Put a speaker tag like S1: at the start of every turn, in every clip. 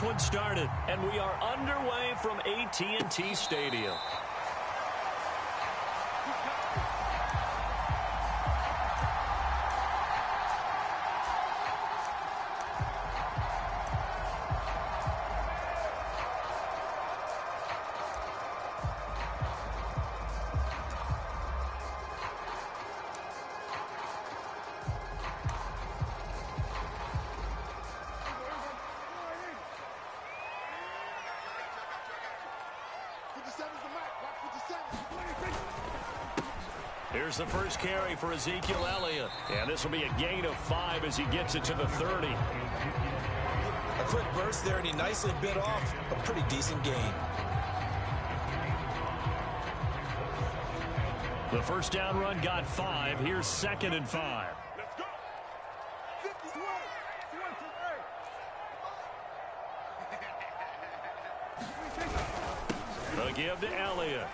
S1: one started, and we are underway from AT&T Stadium. Here's the first carry for Ezekiel Elliott. And this will be a gain of 5 as he gets it to the 30.
S2: A quick burst there, and he nicely bit off a pretty decent gain.
S1: The first down run got 5. Here's 2nd and 5.
S3: Let's go. 51.
S1: The give to Elliott.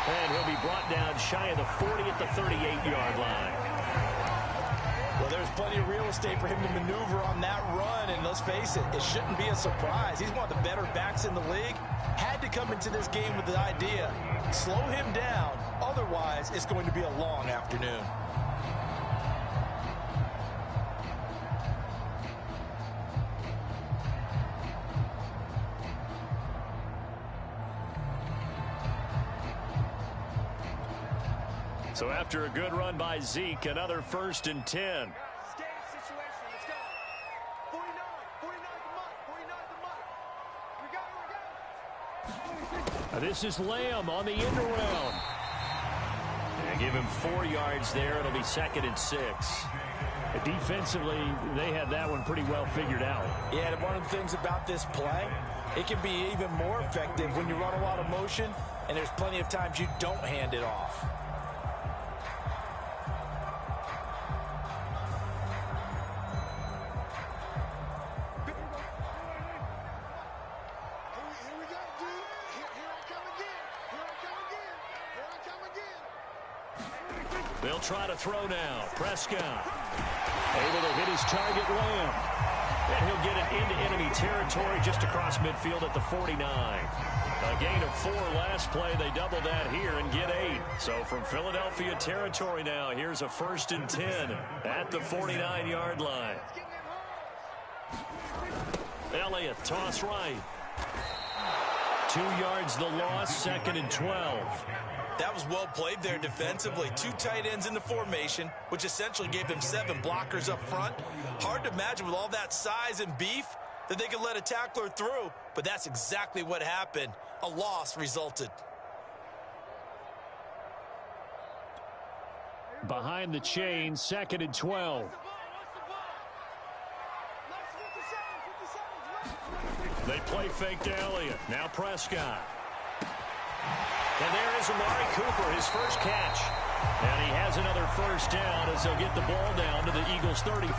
S1: And he'll be brought down shy of the 40 at the 38-yard line.
S2: Well, there's plenty of real estate for him to maneuver on that run, and let's face it, it shouldn't be a surprise. He's one of the better backs in the league. Had to come into this game with the idea, slow him down, otherwise it's going to be a long afternoon.
S1: So after a good run by Zeke, another 1st and 10. This is Lamb on the end around. And give him 4 yards there. It'll be 2nd and 6. Defensively, they had that one pretty well figured out.
S2: Yeah, and one of the things about this play, it can be even more effective when you run a lot of motion, and there's plenty of times you don't hand it off.
S1: They'll try to throw now. Prescott able to hit his target, Lamb. And he'll get it into enemy territory just across midfield at the 49. A gain of 4 last play. They double that here and get 8. So from Philadelphia territory now, here's a 1st and 10 at the 49-yard line. Elliott, toss right. 2 yards the loss, 2nd and 12.
S2: That was well played there defensively. 2 tight ends in the formation, which essentially gave them 7 blockers up front. Hard to imagine with all that size and beef that they could let a tackler through, but that's exactly what happened. A loss resulted.
S1: Behind the chain, 2nd and 12. They play fake to Elliott. Now Prescott. And there is Amari Cooper, his first catch. And he has another 1st down as they'll get the ball down to the Eagles' 35.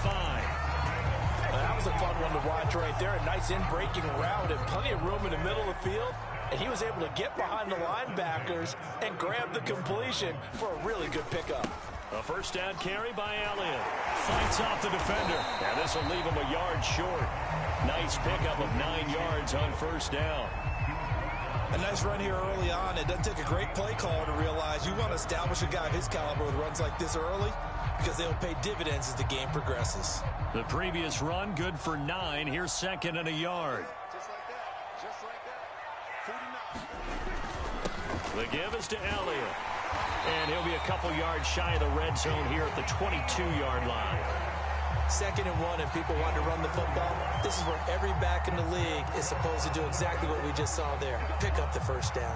S2: That was a fun one to watch right there. A nice in-breaking route and plenty of room in the middle of the field. And he was able to get behind the linebackers and grab the completion for a really good pickup.
S1: A 1st down carry by Elliott. Fights off the defender. And this will leave him a yard short. Nice pickup of 9 yards on 1st down.
S2: A nice run here early on. It doesn't take a great play caller to realize you want to establish a guy of his caliber with runs like this early because they'll pay dividends as the game progresses.
S1: The previous run, good for 9. Here's 2nd and a yard.
S3: Just like that. 49.
S1: The give is to Elliott. And he'll be a couple yards shy of the red zone here at the 22-yard line.
S2: 2nd and 1, and people want to run the football. This is where every back in the league is supposed to do exactly what we just saw there. Pick up the 1st down.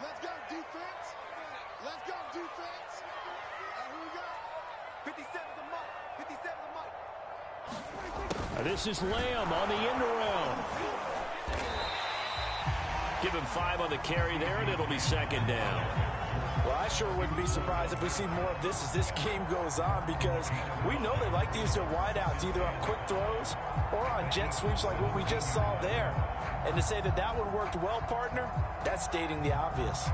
S3: Let's go, defense. Let's go, defense. Here we go. 57 the mark. 57 the mark.
S1: This is Lamb on the end around. Give him 5 on the carry there, and it'll be 2nd down.
S2: Well, I sure wouldn't be surprised if we see more of this as this game goes on, because we know they like to use their wideouts either on quick throws or on jet sweeps like what we just saw there. And to say that that one worked well, partner, that's stating the obvious.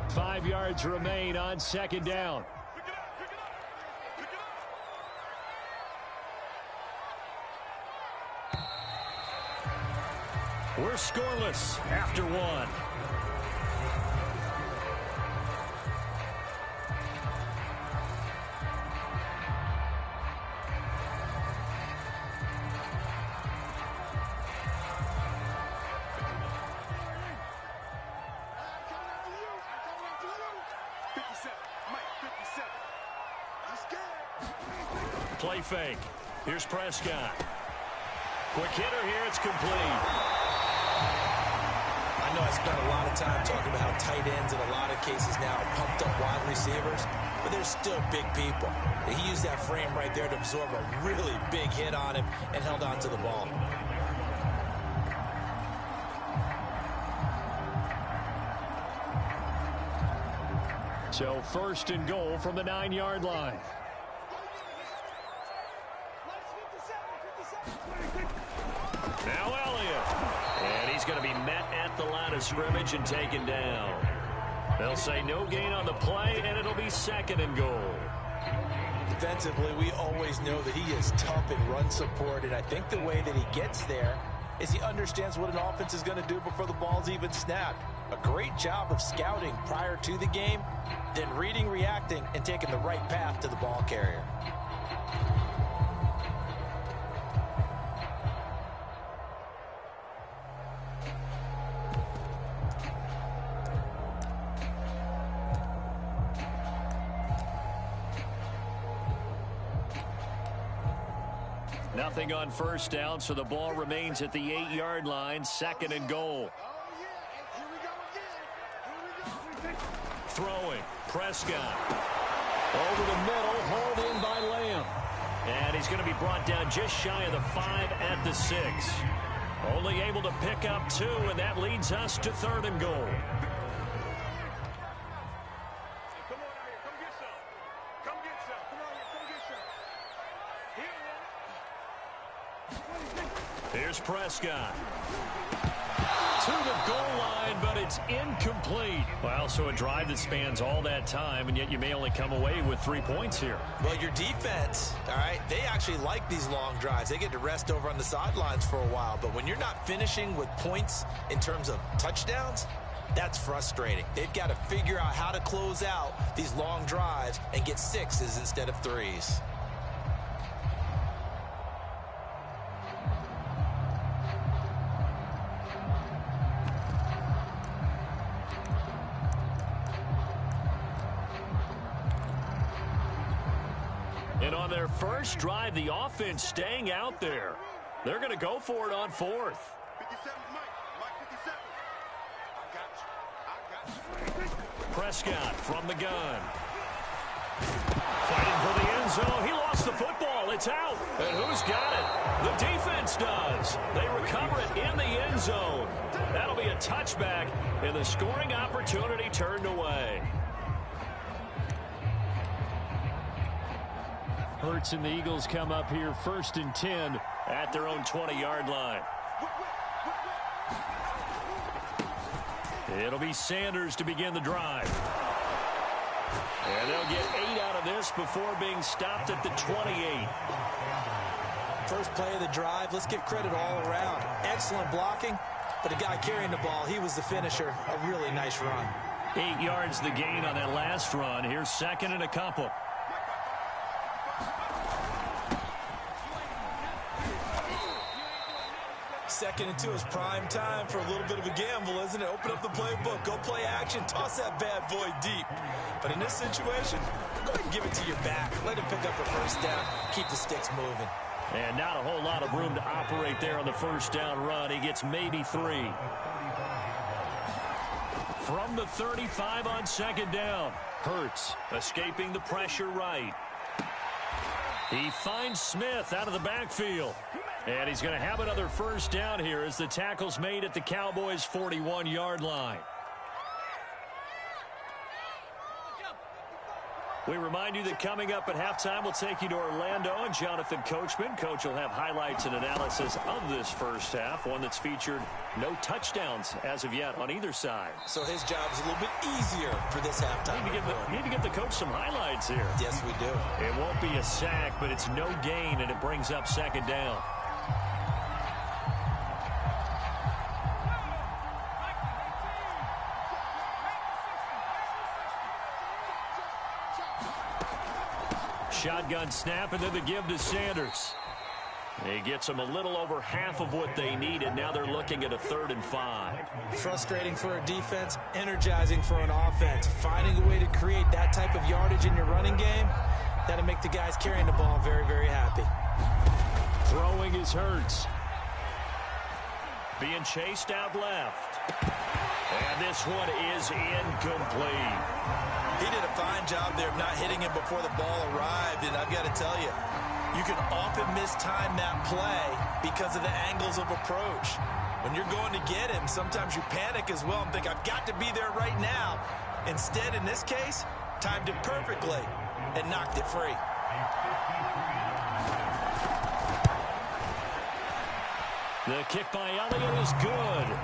S1: Five yards remain on second down. We're scoreless after one. Play fake. Here's Prescott. Quick hitter here. It's complete.
S2: I know I spent a lot of time talking about how tight ends in a lot of cases now are pumped up wide receivers, but they're still big people. He used that frame right there to absorb a really big hit on him and held on to the ball.
S1: So first and goal from the 9-yard line. Now Elliott. And he's going to be met at the line of scrimmage and taken down. They'll say no gain on the play, and it'll be second and goal.
S2: Defensively, we always know that he is tough in run support, and I think the way that he gets there is he understands what an offense is going to do before the ball's even snapped. A great job of scouting prior to the game, then reading, reacting, and taking the right path to the ball carrier.
S1: Nothing on first down, so the ball remains at the 8-yard line, second and goal. Throwing, Prescott. Over the middle, hauled in by Lamb. And he's going to be brought down just shy of the 5 at the 6. Only able to pick up 2, and that leads us to third and goal. Here's Prescott. To the goal line, but it's incomplete. Well, so a drive that spans all that time, and yet you may only come away with 3 points here.
S2: Well, your defense, all right, they actually like these long drives. They get to rest over on the sidelines for a while. But when you're not finishing with points in terms of touchdowns, that's frustrating. They've got to figure out how to close out these long drives and get 6s instead of 3s.
S1: And on their first drive, the offense staying out there. They're going to go for it on 4th.
S3: 57, Mike 57. I got you.
S1: Prescott from the gun. Fighting for the end zone. He lost the football. It's out. And who's got it? The defense does. They recover it in the end zone. That'll be a touchback, and the scoring opportunity turned away. Hurts and the Eagles come up here first and 10 at their own 20-yard line. It'll be Sanders to begin the drive. And they'll get 8 out of this before being stopped at the 28.
S2: First play of the drive, let's give credit all around. Excellent blocking, but the guy carrying the ball, he was the finisher. A really nice run.
S1: 8 yards the gain on that last run. Here's second and a couple.
S2: Second and 2 is prime time for a little bit of a gamble, isn't it? Open up the playbook, go play action, toss that bad boy deep. But in this situation, go ahead and give it to your back. Let him pick up the first down, keep the sticks moving.
S1: And not a whole lot of room to operate there on the first down run. He gets maybe 3. From the 35 on second down, Hurts escaping the pressure right. He finds Smith out of the backfield. And he's going to have another first down here as the tackle's made at the Cowboys' 41-yard line. We remind you that coming up at halftime, we'll take you to Orlando and Jonathan Coachman. Coach will have highlights and analysis of this first half, one that's featured no touchdowns as of yet on either side.
S2: So his job is a little bit easier for this halftime.
S1: Need to give the coach some highlights here.
S2: Yes, we do.
S1: It won't be a sack, but it's no gain, and it brings up second down. Shotgun snap, and then the give to Sanders. He gets them a little over half of what they needed. Now they're looking at a 3rd and 5.
S2: Frustrating for a defense, energizing for an offense. Finding a way to create that type of yardage in your running game, that'll make the guys carrying the ball very, very happy.
S1: Throwing is Hurts. Being chased out left. And this one is incomplete.
S2: He did a fine job there of not hitting him before the ball arrived, and I've got to tell you, you can often mistime that play because of the angles of approach. When you're going to get him, sometimes you panic as well and think, I've got to be there right now. Instead, in this case, timed it perfectly and knocked it free.
S1: The kick by Elliott is good.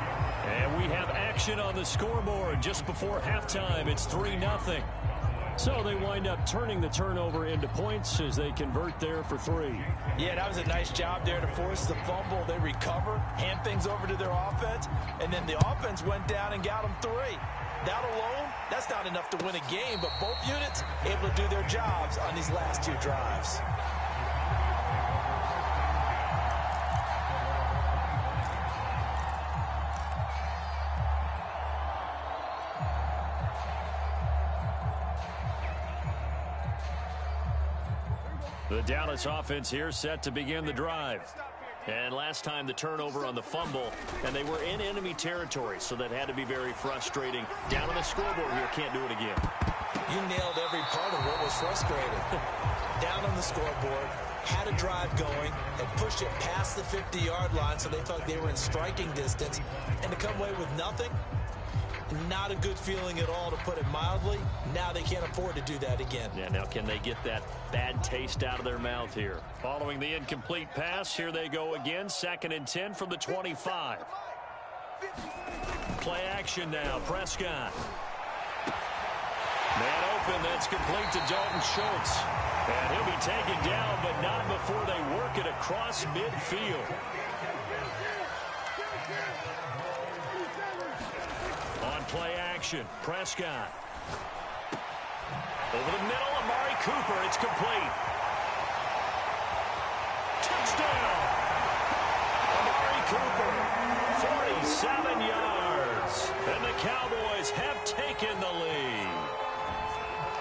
S1: And we have action on the scoreboard just before halftime. It's 3-0. So they wind up turning the turnover into points as they convert there for 3.
S2: Yeah, that was a nice job there to force the fumble. They recover, hand things over to their offense, and then the offense went down and got them 3. That alone, that's not enough to win a game, but both units able to do their jobs on these last 2 drives.
S1: The Dallas offense here set to begin the drive. And last time the turnover on the fumble, and they were in enemy territory, so that had to be very frustrating. Down on the scoreboard here, can't do it again.
S2: You nailed every part of what was frustrating. Down on the scoreboard, had a drive going, and pushed it past the 50-yard line so they thought they were in striking distance, and to come away with nothing, not a good feeling at all, to put it mildly. Now they can't afford to do that again.
S1: Yeah, now can they get that bad taste out of their mouth here? Following the incomplete pass, here they go again. 2nd and 10 from the 25. Play action now. Prescott. Man open. That's complete to Dalton Schultz. And he'll be taken down, but not before they work it across midfield. On play action, Prescott. Over the middle, Amari Cooper. It's complete. Touchdown! Amari Cooper, 47 yards. And the Cowboys have taken the lead.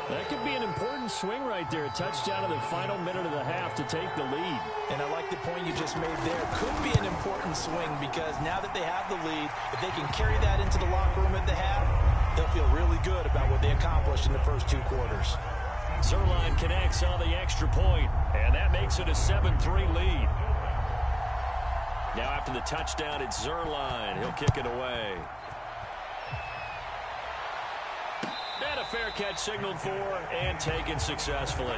S1: That could be an important swing right there. A touchdown in the final minute of the half to take the lead.
S2: And I like the point you just made there. Could be an important swing because now that they have the lead, if they can carry that into the locker room at the half, they'll feel really good about what they accomplished in the first 2 quarters.
S1: Zerline connects on the extra point, and that makes it a 7-3 lead. Now after the touchdown, it's Zerline. He'll kick it away. And a fair catch signaled for and taken successfully.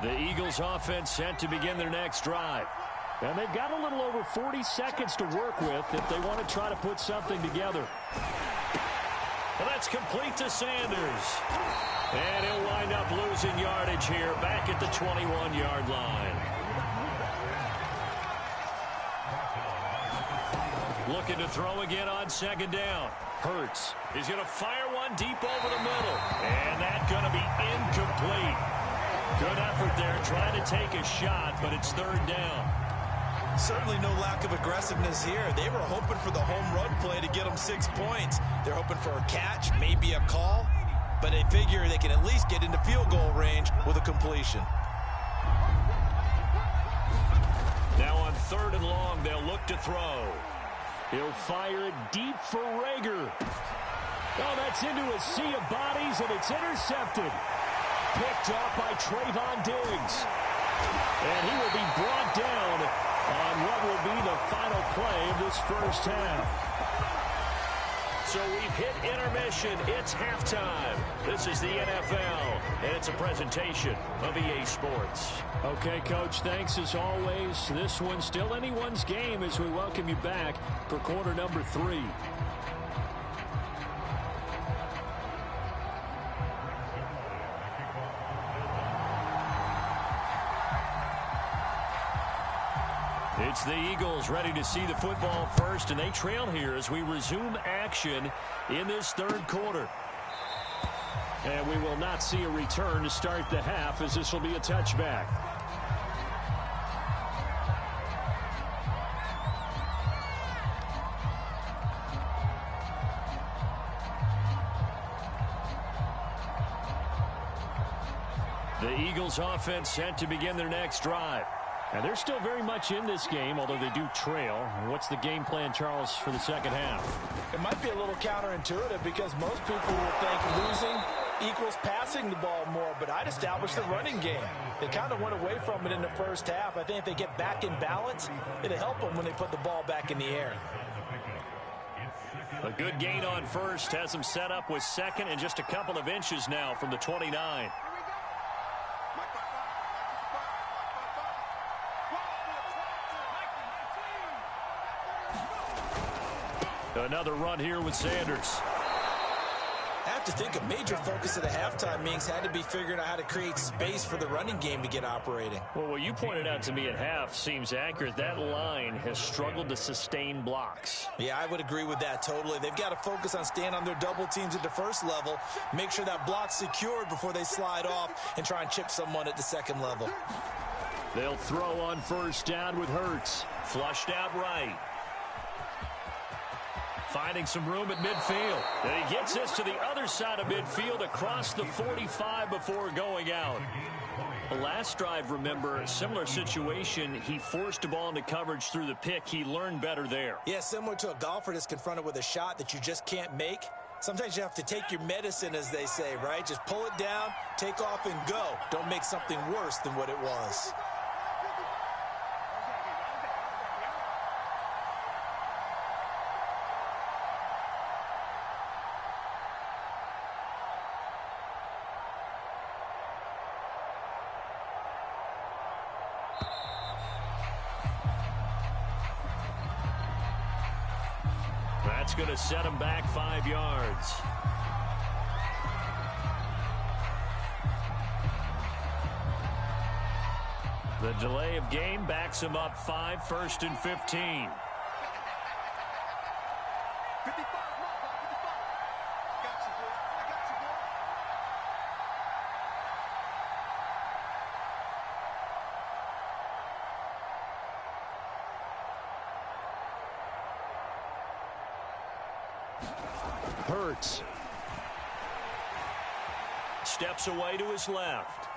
S1: The Eagles offense set to begin their next drive. And they've got a little over 40 seconds to work with if they want to try to put something together. And that's complete to Sanders. And he'll wind up losing yardage here back at the 21-yard line. Looking to throw again on 2nd down. Hurts is going to fire one deep over the middle. And that's going to be incomplete. Good effort there trying to take a shot, but it's 3rd down.
S2: Certainly no lack of aggressiveness here. They were hoping for the home run play to get them 6 points. They're hoping for a catch, maybe a call, but they figure they can at least get into field goal range with a completion.
S1: Now on 3rd and long. They'll look to throw. He'll fire it deep for Rager. Oh, that's into a sea of bodies, and it's intercepted. Picked off by Trayvon Diggs. And he will be brought down on what will be the final play of this first half. So we've hit intermission. It's halftime. This is the NFL, and it's a presentation of EA Sports. Okay, Coach, thanks as always. This one's still anyone's game as we welcome you back for quarter number 3. It's the Eagles ready to see the football first, and they trail here as we resume action in this 3rd quarter. And we will not see a return to start the half, as this will be a touchback. The Eagles offense set to begin their next drive. And they're still very much in this game, although they do trail. What's the game plan, Charles, for the second half?
S2: It might be a little counterintuitive because most people will think losing equals passing the ball more, but I'd establish the running game. They kind of went away from it in the first half. I think if they get back in balance, it'll help them when they put the ball back in the air.
S1: A good gain on first has them set up with second and just a couple of inches now from the 29. Another run here with Sanders.
S2: I have to think a major focus of the halftime meetings had to be figuring out how to create space for the running game to get operating.
S1: Well, what you pointed out to me at half seems accurate. That line has struggled to sustain blocks.
S2: Yeah, I would agree with that totally. They've got to focus on staying on their double teams at the first level, make sure that block's secured before they slide off and try and chip someone at the second level.
S1: They'll throw on first down with Hurts. Flushed out right. Finding some room at midfield. And he gets this to the other side of midfield across the 45 before going out. The last drive, remember, similar situation. He forced a ball into coverage through the pick. He learned better there.
S2: Yeah, similar to a golfer that's confronted with a shot that you just can't make. Sometimes you have to take your medicine, as they say, right? Just pull it down, take off, and go. Don't make something worse than what it was.
S1: That's going to set him back 5 yards. The delay of game backs him up 5, 1st and 15. Hurts. Steps away to his left.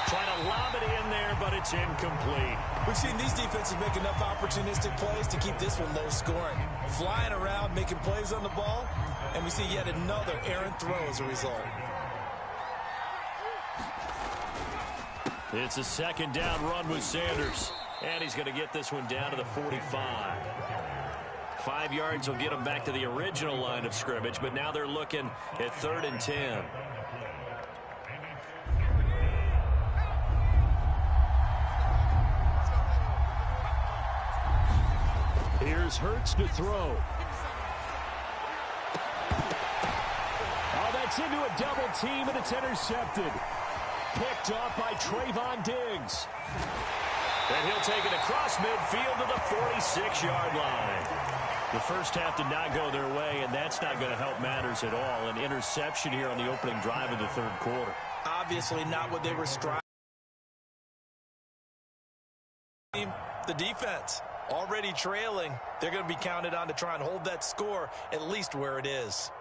S1: Trying to lob it in there, but it's incomplete.
S2: We've seen these defenses make enough opportunistic plays to keep this one low scoring. Flying around, making plays on the ball, and we see yet another errant throw as a result.
S1: It's a 2nd down run with Sanders. And he's going to get this one down to the 45. 5 yards will get them back to the original line of scrimmage, but now they're looking at 3rd and 10. Here's Hurts to throw. Oh, that's into a double team, and it's intercepted. Picked off by Trayvon Diggs. And he'll take it across midfield to the 46-yard line. The first half did not go their way, and that's not going to help matters at all. An interception here on the opening drive of the 3rd quarter.
S2: Obviously not what they were striving. The defense already trailing. They're going to be counted on to try and hold that score at least where it is.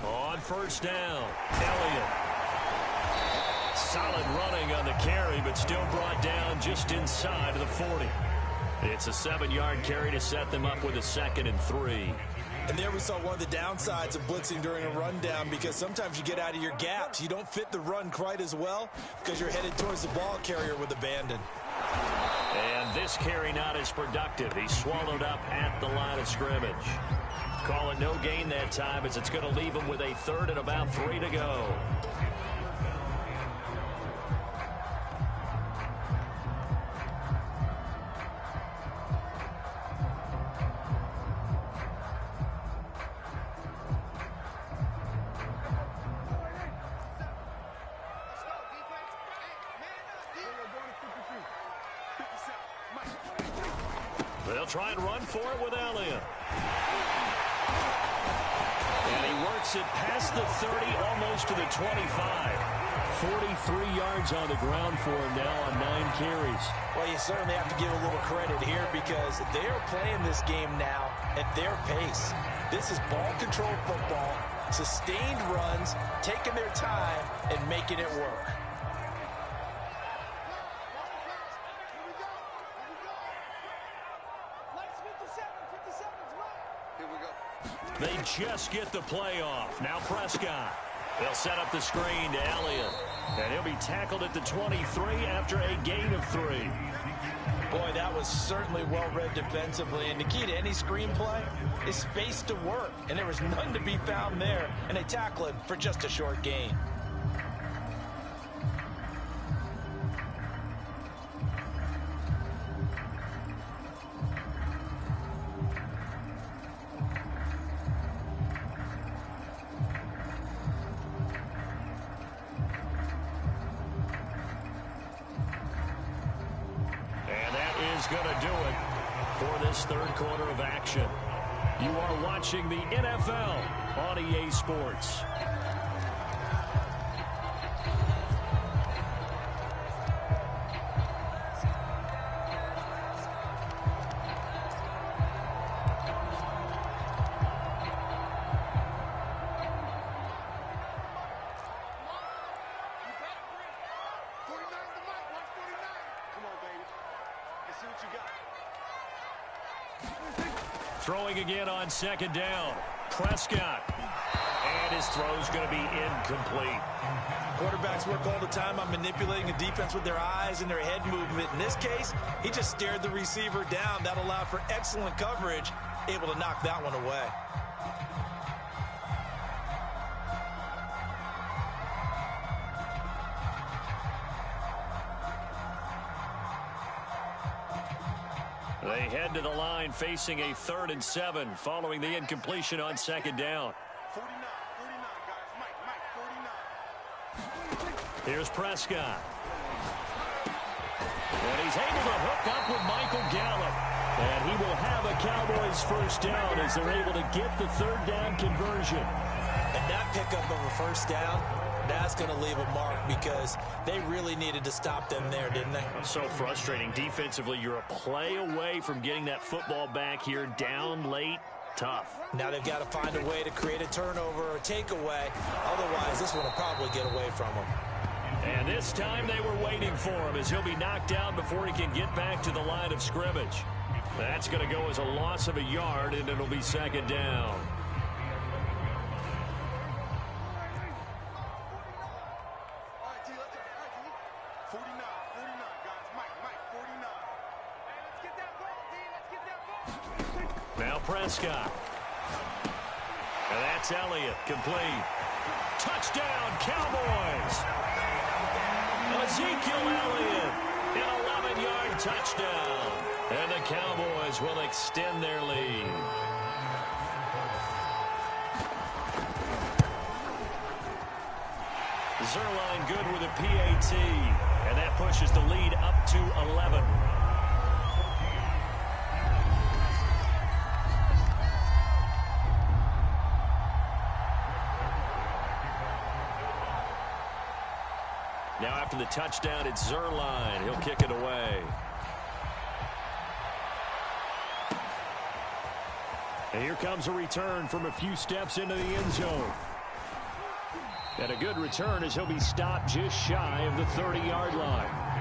S1: On first down, Elliott. Solid running on the carry, but still brought down just inside of the 40. It's a 7-yard carry to set them up with a 2nd and 3.
S2: And there we saw one of the downsides of blitzing during a rundown, because sometimes you get out of your gaps. You don't fit the run quite as well because you're headed towards the ball carrier with abandon.
S1: And this carry not as productive. He's swallowed up at the line of scrimmage. Call it no gain that time, as it's going to leave him with a 3rd and about 3 to go. They'll try and run for it with Elliott. And he works it past the 30, almost to the 25. 43 yards on the ground for him now on 9 carries.
S2: Well, you certainly have to give a little credit here, because they are playing this game now at their pace. This is ball control football, sustained runs, taking their time, and making it work.
S1: They just get the play off. Now Prescott. They'll set up the screen to Elliott. And he'll be tackled at the 23 after a gain of 3.
S2: Boy, that was certainly well read defensively. And the key to any screenplay is space to work. And there was none to be found there. And they tackle it for just a short gain.
S1: Going to do it for this 3rd quarter of action. You are watching the NFL on EA Sports. Throwing again on 2nd down. Prescott. And his throw's going to be incomplete.
S2: Quarterbacks work all the time on manipulating a defense with their eyes and their head movement. In this case, he just stared the receiver down. That allowed for excellent coverage, able to knock that one away.
S1: They head to the line facing a 3rd and 7 following the incompletion on 2nd down.
S3: 49, guys. Mike, 49.
S1: Here's Prescott. And he's able to hook up with Michael Gallup. And he will have a Cowboys 1st down as they're able to get the 3rd down conversion.
S2: And that pickup of a 1st down, that's going to leave a mark, because they really needed to stop them there, didn't they?
S1: So frustrating. Defensively, you're a play away from getting that football back here, down late. Tough.
S2: Now they've got to find a way to create a turnover or a takeaway. Otherwise, this one will probably get away from them.
S1: And this time they were waiting for him, as he'll be knocked down before he can get back to the line of scrimmage. That's going to go as a loss of a yard, and it'll be 2nd down. Now Prescott. And that's Elliott, complete. Touchdown, Cowboys! Ezekiel Elliott, an 11-yard touchdown. And the Cowboys will extend their lead. Zerline good with a PAT. And that pushes the lead up to 11. Now after the touchdown, it's Zerline. He'll kick it away. And here comes a return from a few steps into the end zone. And a good return as he'll be stopped just shy of the 30-yard line.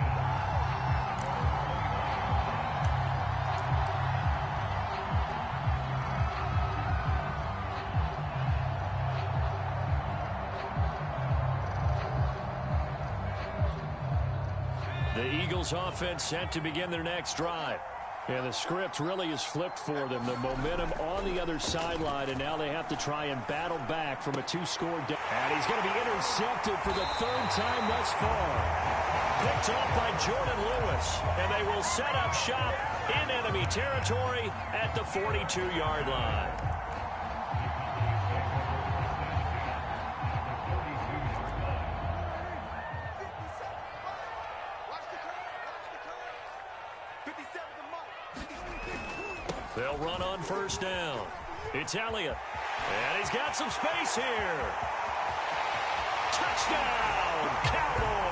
S1: The Eagles offense set to begin their next drive. And the script really is flipped for them. The momentum on the other sideline, and now they have to try and battle back from a two-score down. And he's going to be intercepted for the third time thus far. Picked off by Jordan Lewis, and they will set up shop in enemy territory at the 42-yard line. They'll run on first down. It's Elliott. And he's got some space here. Touchdown, Cowboys!